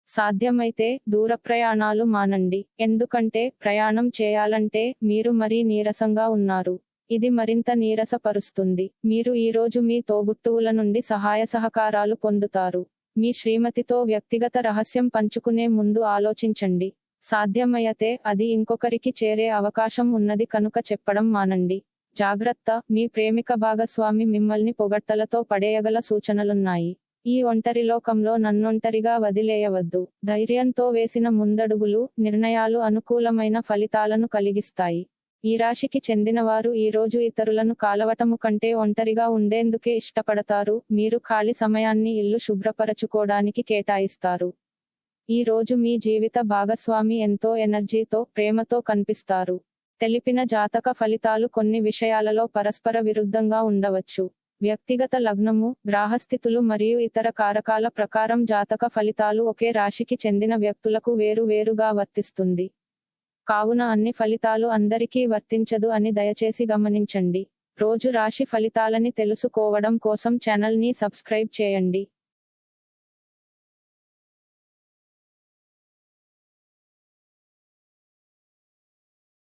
సాధ్యమైతే దూర ప్రయాణాలు మానండి. ఎందుకంటే ప్రయాణం చేయాలంటే మీరు మరీ నీరసంగా ఉన్నారు. ఇది మరింత నీరసపరుస్తుంది. మీరు ఈరోజు మీ తోబుట్టువుల నుండి సహాయ సహకారాలు పొందుతారు. మీ శ్రీమతితో వ్యక్తిగత రహస్యం పంచుకునే ముందు ఆలోచించండి. సాధ్యమైతే అది ఇంకొకరికి చేరే అవకాశం ఉన్నది కనుక చెప్పడం మానండి. జాగ్రత్త, మీ ప్రేమిక భాగస్వామి మిమ్మల్ని పొగడ్తలతో పడేయగల సూచనలున్నాయి. ఈ ఒంటరి లోకంలో నన్నొంటరిగా వదిలేయవద్దు. ధైర్యంతో వేసిన ముందడుగులు, నిర్ణయాలు అనుకూలమైన ఫలితాలను కలిగిస్తాయి. ఈ రాశికి చెందినవారు ఈ రోజు ఇతరులను కాలవటము కంటే ఒంటరిగా ఉండేందుకే ఇష్టపడతారు. మీరు ఖాళీ సమయాన్ని ఇల్లు శుభ్రపరచుకోవడానికి కేటాయిస్తారు. ఈ రోజు మీ జీవిత భాగస్వామి ఎంతో ఎనర్జీతో, ప్రేమతో కనిపిస్తారు. తెలిపిన జాతక ఫలితాలు కొన్ని విషయాలలో పరస్పర విరుద్ధంగా ఉండవచ్చు. వ్యక్తిగత లగ్నము, గ్రహస్థితులు మరియు ఇతర కారకాల ప్రకారం జాతక ఫలితాలు ఒకే రాశికి చెందిన వ్యక్తులకు వేరు వేరుగా వర్తిస్తుంది. కావున అన్ని ఫలితాలు అందరికీ వర్తించదు అని దయచేసి గమనించండి. రోజు రాశి ఫలితాలని తెలుసుకోవడం కోసం ఛానల్ ని సబ్స్క్రైబ్ చేయండి.